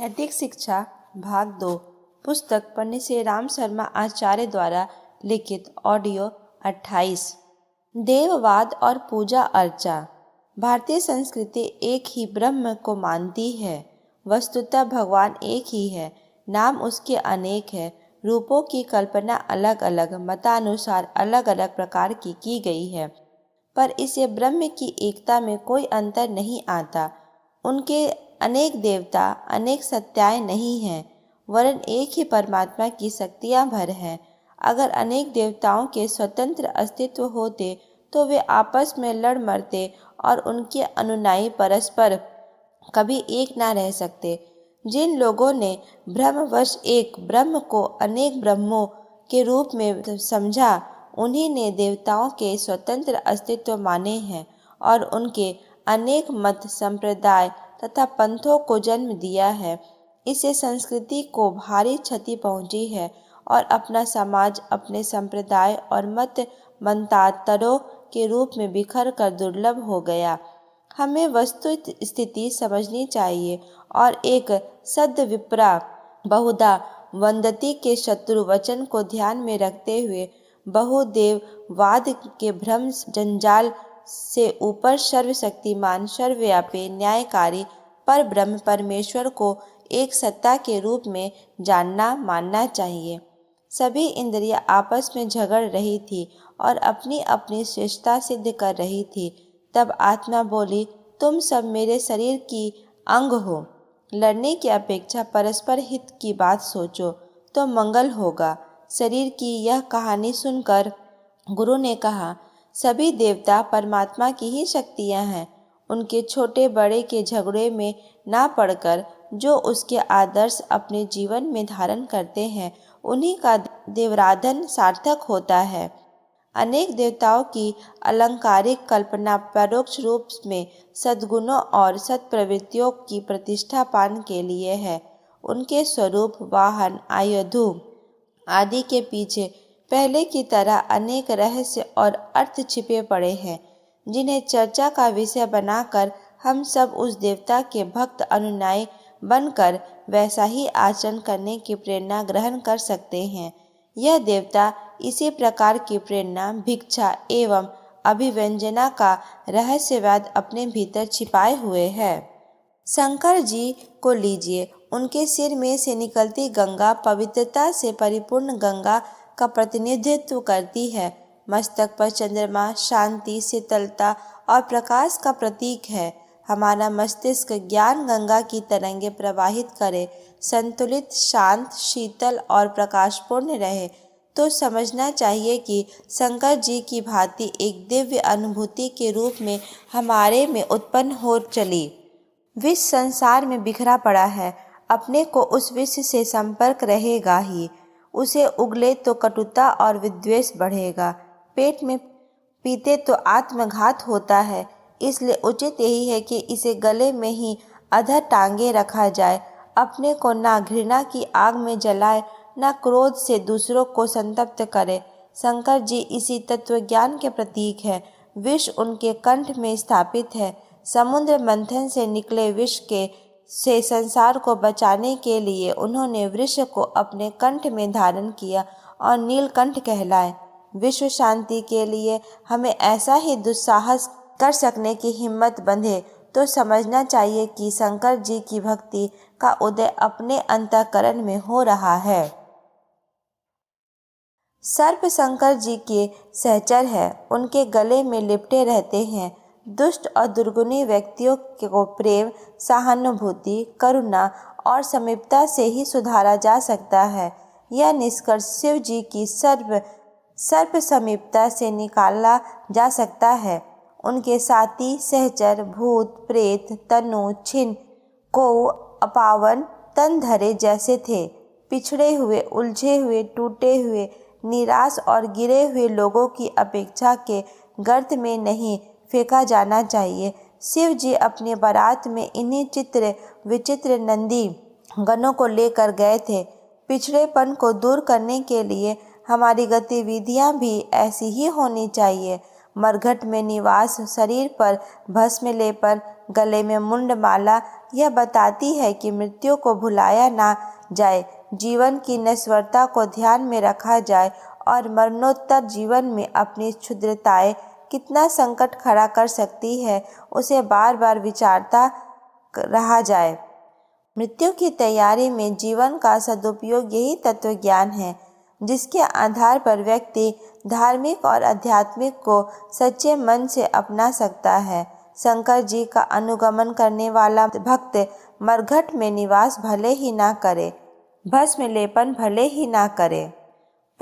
नैतिक शिक्षा भाग 2 पुस्तक पंडित श्री राम शर्मा आचार्य द्वारा लिखित ऑडियो 28। देववाद और पूजा अर्चा। भारतीय संस्कृति एक ही ब्रह्म को मानती है। वस्तुतः भगवान एक ही है, नाम उसके अनेक है, रूपों की कल्पना अलग अलग मतानुसार अलग अलग प्रकार की गई है, पर इसे ब्रह्म की एकता में कोई अंतर नहीं आता। उनके अनेक देवता अनेक सत्ताएं नहीं हैं, वरन एक ही परमात्मा की शक्तियां भर हैं। अगर अनेक देवताओं के स्वतंत्र अस्तित्व होते तो वे आपस में लड़ मरते और उनके अनुयायी परस्पर कभी एक ना रह सकते। जिन लोगों ने भ्रमवश एक ब्रह्म को अनेक ब्रह्मों के रूप में समझा, उन्हीं ने देवताओं के स्वतंत्र अस्तित्व माने हैं और उनके अनेक मत संप्रदाय तथा पंथों को जन्म दिया है। इससे संस्कृति को भारी क्षति पहुंची है और अपना समाज अपने संप्रदाय और मत मंतांतरों के रूप में बिखर कर दुर्लभ हो गया। हमें वस्तु स्थिति समझनी चाहिए और एक सद्विप्रा बहुधा वंदती के शत्रु वचन को ध्यान में रखते हुए बहुदेववाद के भ्रम जंजाल से ऊपर सर्वशक्तिमान सर्वव्यापी न्यायकारी पर ब्रह्म परमेश्वर को एक सत्ता के रूप में जानना मानना चाहिए। सभी इंद्रियां आपस में झगड़ रही थी और अपनी अपनी श्रेष्ठता सिद्ध कर रही थी। तब आत्मा बोली, तुम सब मेरे शरीर की अंग हो। लड़ने की अपेक्षा परस्पर हित की बात सोचो तो मंगल होगा। शरीर की यह कहानी सुनकर गुरु ने कहा, सभी देवता परमात्मा की ही शक्तियां हैं। उनके छोटे बड़े के झगड़े में ना पड़कर जो उसके आदर्श अपने जीवन में धारण करते हैं, उन्हीं का देवराधन सार्थक होता है। अनेक देवताओं की अलंकारिक कल्पना परोक्ष रूप में सद्गुणों और सत्प्रवृत्तियों की प्रतिष्ठा पाने के लिए है। उनके स्वरूप, वाहन, आयुध आदि के पीछे पहले की तरह अनेक रहस्य और अर्थ छिपे पड़े हैं, जिन्हें चर्चा का विषय बनाकर हम सब उस देवता के भक्त अनुयायी बनकर वैसा ही आचरण करने की प्रेरणा ग्रहण कर सकते हैं। यह देवता इसी प्रकार की प्रेरणा, भिक्षा एवं अभिव्यंजना का रहस्यवाद अपने भीतर छिपाए हुए है। शंकर जी को लीजिए, उनके सिर में से निकलती गंगा पवित्रता से परिपूर्ण गंगा का प्रतिनिधित्व करती है। मस्तक पर चंद्रमा शांति, शीतलता और प्रकाश का प्रतीक है। हमारा मस्तिष्क ज्ञान गंगा की तरंगें प्रवाहित करे, संतुलित, शांत, शीतल और प्रकाशपूर्ण रहे तो समझना चाहिए कि शंकर जी की भांति एक दिव्य अनुभूति के रूप में हमारे में उत्पन्न हो चली। विश्व संसार में बिखरा पड़ा है, अपने को उस विश्व से संपर्क रहेगा ही। उसे उगले तो कटुता और विद्वेष बढ़ेगा। पेट में पीते तो आत्मघात होता है। इसलिए उचित यही है कि इसे गले में ही अधर टांगे रखा जाए। अपने को ना घृणा की आग में जलाए, ना क्रोध से दूसरों को संतप्त करे। शंकर जी इसी तत्वज्ञान के प्रतीक है। विष उनके कंठ में स्थापित है। समुद्र मंथन से निकले विष से संसार को बचाने के लिए उन्होंने वृष को अपने कंठ में धारण किया और नीलकंठ कहलाए। विश्व शांति के लिए हमें ऐसा ही दुस्साहस कर सकने की हिम्मत बंधे तो समझना चाहिए कि शंकर जी की भक्ति का उदय अपने अंतःकरण में हो रहा है। सर्प शंकर जी के सहचर है, उनके गले में लिपटे रहते हैं। दुष्ट और दुर्गुणी व्यक्तियों को प्रेम, सहानुभूति, करुणा और समीपता से ही सुधारा जा सकता है। यह निष्कर्ष शिव जी की सर्प समीपता से निकाला जा सकता है। उनके साथी सहचर भूत, प्रेत, तनु, छिन्न, को अपावन, तन धरे जैसे थे। पिछड़े हुए, उलझे हुए, टूटे हुए, निराश और गिरे हुए लोगों की अपेक्षा के गर्त में नहीं फेंका जाना चाहिए। शिव जी अपनी बारात में इन्हीं चित्र विचित्र नंदी गणों को लेकर गए थे। पिछड़ेपन को दूर करने के लिए हमारी गतिविधियां भी ऐसी ही होनी चाहिए। मरघट में निवास, शरीर पर भस्म लेपन, गले में मुंडमाला यह बताती है कि मृत्यु को भुलाया ना जाए, जीवन की नश्वरता को ध्यान में रखा जाए और मरणोत्तर जीवन में अपनी क्षुद्रताएं कितना संकट खड़ा कर सकती है उसे बार बार विचारता रहा जाए। मृत्यु की तैयारी में जीवन का सदुपयोग यही तत्व ज्ञान है जिसके आधार पर व्यक्ति धार्मिक और आध्यात्मिक को सच्चे मन से अपना सकता है। शंकर जी का अनुगमन करने वाला भक्त मरघट में निवास भले ही ना करे, भस्म लेपन भले ही ना करे,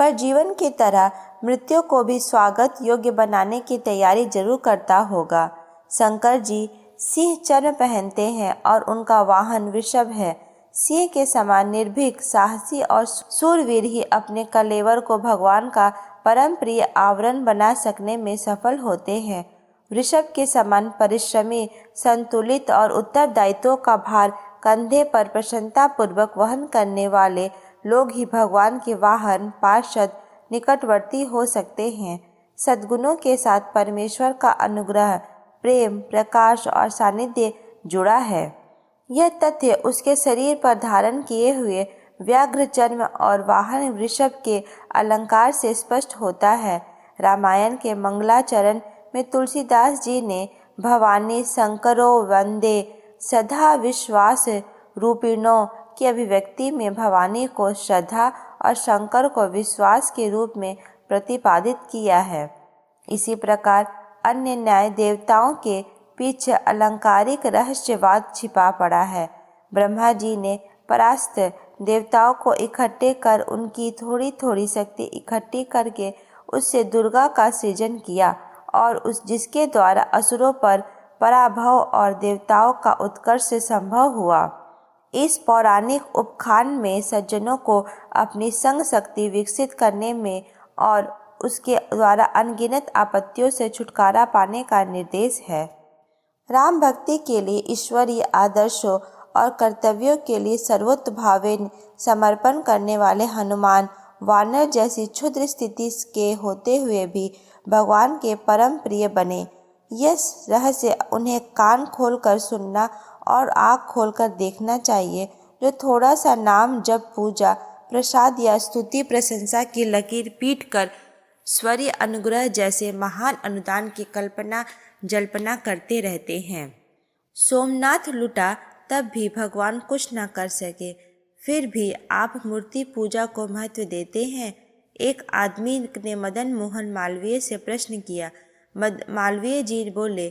पर जीवन की तरह मृत्यु को भी स्वागत योग्य बनाने की तैयारी जरूर करता होगा। शंकर जी सिंह चर्म पहनते हैं और उनका वाहन वृषभ है। सिंह के समान निर्भीक, साहसी और सूरवीर ही अपने कलेवर को भगवान का परम प्रिय आवरण बना सकने में सफल होते हैं। वृषभ के समान परिश्रमी, संतुलित और उत्तरदायित्वों का भार कंधे पर प्रसन्नतापूर्वक वहन करने वाले लोग ही भगवान के वाहन, पार्षद, निकटवर्ती हो सकते हैं। सद्गुणों के साथ परमेश्वर का अनुग्रह, प्रेम, प्रकाश और सानिध्य जुड़ा है। यह तथ्य उसके शरीर पर धारण किए हुए व्याघ्र चर्म और वाहन वृषभ के अलंकार से स्पष्ट होता है। रामायण के मंगलाचरण में तुलसीदास जी ने भवानी शंकरो वंदे सदा विश्वास रूपिणों की अभिव्यक्ति में भवानी को श्रद्धा और शंकर को विश्वास के रूप में प्रतिपादित किया है। इसी प्रकार अन्य न्याय देवताओं के पीछे अलंकारिक रहस्यवाद छिपा पड़ा है। ब्रह्मा जी ने परास्त देवताओं को इकट्ठे कर उनकी थोड़ी थोड़ी शक्ति इकट्ठी करके उससे दुर्गा का सृजन किया और उस जिसके द्वारा असुरों पर पराभव और देवताओं का उत्कर्ष संभव हुआ। इस पौराणिक उपख्यान में सज्जनों को अपनी संग शक्ति विकसित करने में और उसके द्वारा अनगिनत आपत्तियों से छुटकारा पाने का निर्देश है। राम भक्ति के लिए ईश्वरीय आदर्शों और कर्तव्यों के लिए सर्वोत्भावे समर्पण करने वाले हनुमान वानर जैसी क्षुद्र स्थिति के होते हुए भी भगवान के परम प्रिय बने। यह रहस्य उन्हें कान खोलकर सुनना और आँख खोलकर देखना चाहिए, जो थोड़ा सा नाम जप, पूजा, प्रसाद या स्तुति प्रशंसा की लकीर पीट कर स्वरीय अनुग्रह जैसे महान अनुदान की कल्पना जल्पना करते रहते हैं। सोमनाथ लुटा तब भी भगवान कुछ न कर सके, फिर भी आप मूर्ति पूजा को महत्व देते हैं। एक आदमी ने मदन मोहन मालवीय से प्रश्न किया। मालवीय जी बोले,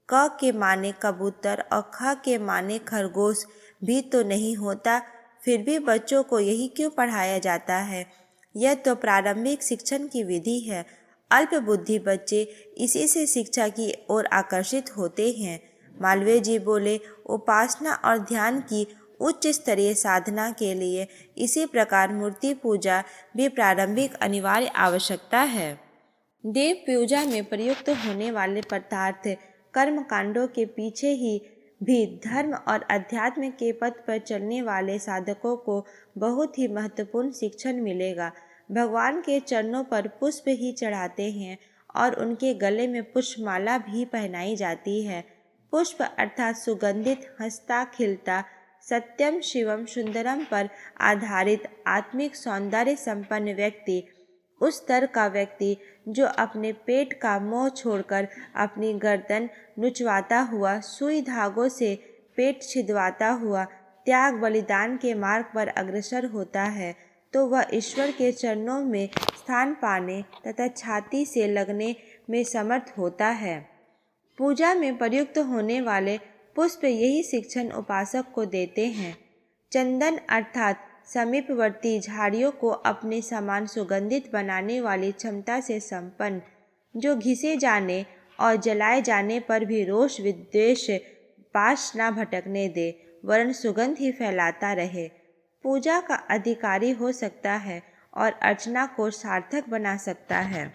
क के माने कबूतर और ख के माने खरगोश भी तो नहीं होता, फिर भी बच्चों को यही क्यों पढ़ाया जाता है? यह तो प्रारंभिक शिक्षण की विधि है। अल्प बुद्धि बच्चे इसी से शिक्षा की ओर आकर्षित होते हैं। मालवीय जी बोले, उपासना और ध्यान की उच्च स्तरीय साधना के लिए इसी प्रकार मूर्ति पूजा भी प्रारंभिक अनिवार्य आवश्यकता है। देव पूजा में प्रयुक्त होने वाले पदार्थ कर्म कांडों के पीछे ही भी धर्म और अध्यात्म के पथ पर चलने वाले साधकों को बहुत ही महत्वपूर्ण शिक्षण मिलेगा। भगवान के चरणों पर पुष्प ही चढ़ाते हैं और उनके गले में पुष्पमाला भी पहनाई जाती है। पुष्प अर्थात सुगंधित, हंसता खिलता, सत्यम शिवम सुंदरम पर आधारित आत्मिक सौंदर्य संपन्न व्यक्ति, उस स्तर का व्यक्ति जो अपने पेट का मोह छोड़कर अपनी गर्दन नुचवाता हुआ, सुई धागों से पेट छिदवाता हुआ त्याग बलिदान के मार्ग पर अग्रसर होता है, तो वह ईश्वर के चरणों में स्थान पाने तथा छाती से लगने में समर्थ होता है। पूजा में प्रयुक्त होने वाले पुष्प यही शिक्षण उपासक को देते हैं। चंदन अर्थात समीपवर्ती झाड़ियों को अपने समान सुगंधित बनाने वाली क्षमता से संपन्न, जो घिसे जाने और जलाए जाने पर भी रोष विद्वेष पास न भटकने दे, वरन सुगंध ही फैलाता रहे, पूजा का अधिकारी हो सकता है और अर्चना को सार्थक बना सकता है।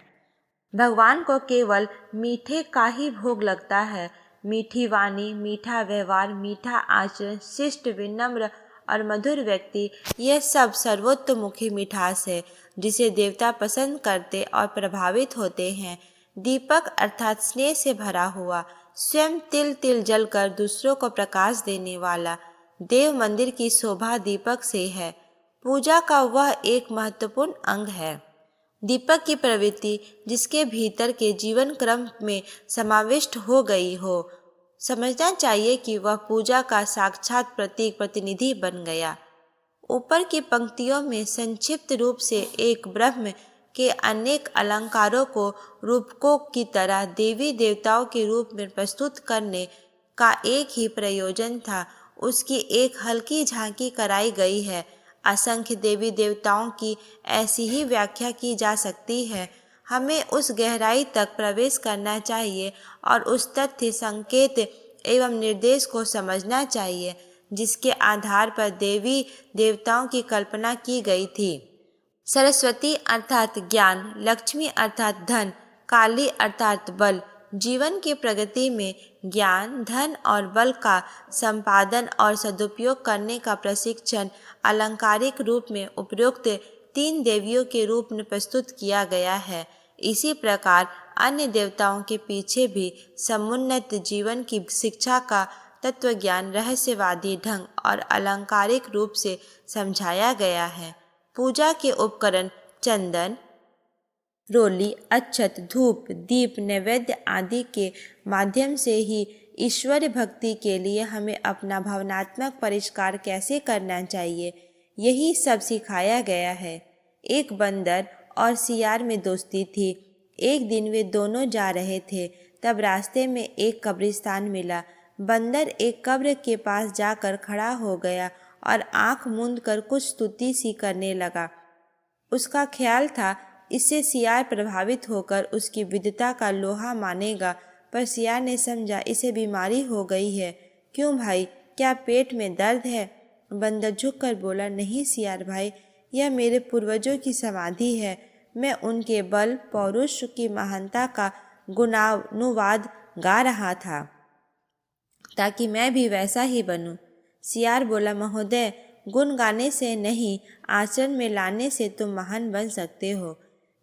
भगवान को केवल मीठे का ही भोग लगता है। मीठी वाणी, मीठा व्यवहार, मीठा आचरण, शिष्ट, विनम्र और मधुर व्यक्ति, यह सब सर्वोत्तमुखी मिठास है जिसे देवता पसंद करते और प्रभावित होते हैं। दीपक अर्थात स्नेह से भरा हुआ, स्वयं तिल तिल जलकर दूसरों को प्रकाश देने वाला देव मंदिर की शोभा दीपक से है। पूजा का वह एक महत्वपूर्ण अंग है। दीपक की प्रवृत्ति जिसके भीतर के जीवन क्रम में समाविष्ट हो गई हो, समझना चाहिए कि वह पूजा का साक्षात प्रतीक प्रतिनिधि बन गया। ऊपर की पंक्तियों में संक्षिप्त रूप से एक ब्रह्म के अनेक अलंकारों को रूपकों की तरह देवी देवताओं के रूप में प्रस्तुत करने का एक ही प्रयोजन था, उसकी एक हल्की झांकी कराई गई है। असंख्य देवी देवताओं की ऐसी ही व्याख्या की जा सकती है। हमें उस गहराई तक प्रवेश करना चाहिए और उस तथ्य, संकेत एवं निर्देश को समझना चाहिए जिसके आधार पर देवी देवताओं की कल्पना की गई थी। सरस्वती अर्थात ज्ञान, लक्ष्मी अर्थात धन, काली अर्थात बल। जीवन की प्रगति में ज्ञान, धन और बल का संपादन और सदुपयोग करने का प्रशिक्षण अलंकारिक रूप में उपयुक्त 3 देवियों के रूप में प्रस्तुत किया गया है। इसी प्रकार अन्य देवताओं के पीछे भी समुन्नत जीवन की शिक्षा का तत्वज्ञान रहस्यवादी ढंग और अलंकारिक रूप से समझाया गया है। पूजा के उपकरण चंदन, रोली, अक्षत, धूप, दीप, नैवेद्य आदि के माध्यम से ही ईश्वर भक्ति के लिए हमें अपना भावनात्मक परिष्कार कैसे करना चाहिए, यही सब सिखाया गया है। एक बंदर और सियार में दोस्ती थी। एक दिन वे दोनों जा रहे थे, तब रास्ते में एक कब्रिस्तान मिला। बंदर एक कब्र के पास जाकर खड़ा हो गया और आंख मूंद कर कुछ स्तुति सी करने लगा। उसका ख्याल था इससे सियार प्रभावित होकर उसकी विद्वता का लोहा मानेगा, पर सियार ने समझा इसे बीमारी हो गई है। क्यों भाई, क्या पेट में दर्द है? बंदर झुककर बोला, नहीं सियार भाई, यह मेरे पूर्वजों की समाधि है। मैं उनके बल पौरुष की महानता का गुणानुवाद गा रहा था ताकि मैं भी वैसा ही बनूं। सियार बोला, महोदय, गुण गाने से नहीं, आचरण में लाने से तुम महान बन सकते हो।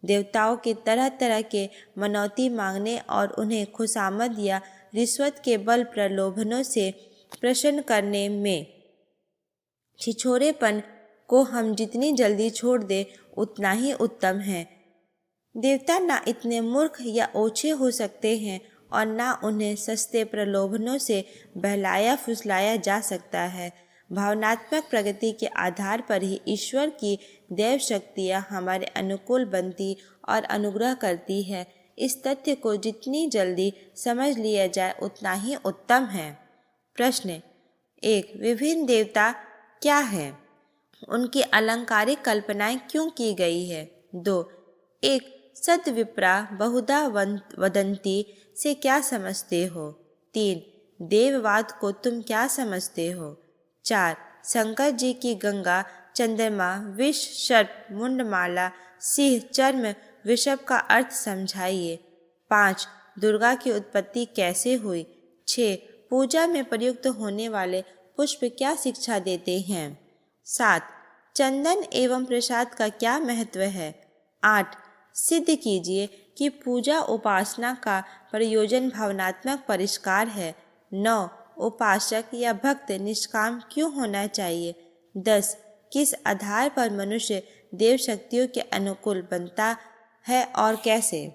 देवताओं के तरह तरह के मनौती मांगने और उन्हें खुशामद या रिश्वत के बल प्रलोभनों से प्रसन्न करने में छिछोरेपन को हम जितनी जल्दी छोड़ दें उतना ही उत्तम है। देवता ना इतने मूर्ख या ओछे हो सकते हैं और ना उन्हें सस्ते प्रलोभनों से बहलाया फुसलाया जा सकता है। भावनात्मक प्रगति के आधार पर ही ईश्वर की देव शक्तियाँ हमारे अनुकूल बनती और अनुग्रह करती है। इस तथ्य को जितनी जल्दी समझ लिया जाए उतना ही उत्तम है। प्रश्न 1, विभिन्न देवता क्या है? उनकी अलंकारिक कल्पनाएं क्यों की गई है? 2, एक सद्विप्रा बहुधा वदंती से क्या समझते हो? 3, देववाद को तुम क्या समझते हो? 4, शंकर जी की गंगा, चंद्रमा, विष, सर्प, मुंडमाला, सिंह, चर्म, वृषभ का अर्थ समझाइए। 5, दुर्गा की उत्पत्ति कैसे हुई? 6, पूजा में प्रयुक्त होने वाले पुष्प क्या शिक्षा देते हैं? 7, चंदन एवं प्रसाद का क्या महत्व है? 8, सिद्ध कीजिए कि पूजा उपासना का प्रयोजन भावनात्मक परिष्कार है। 9, उपासक या भक्त निष्काम क्यों होना चाहिए? 10, किस आधार पर मनुष्य देव शक्तियों के अनुकूल बनता है और कैसे?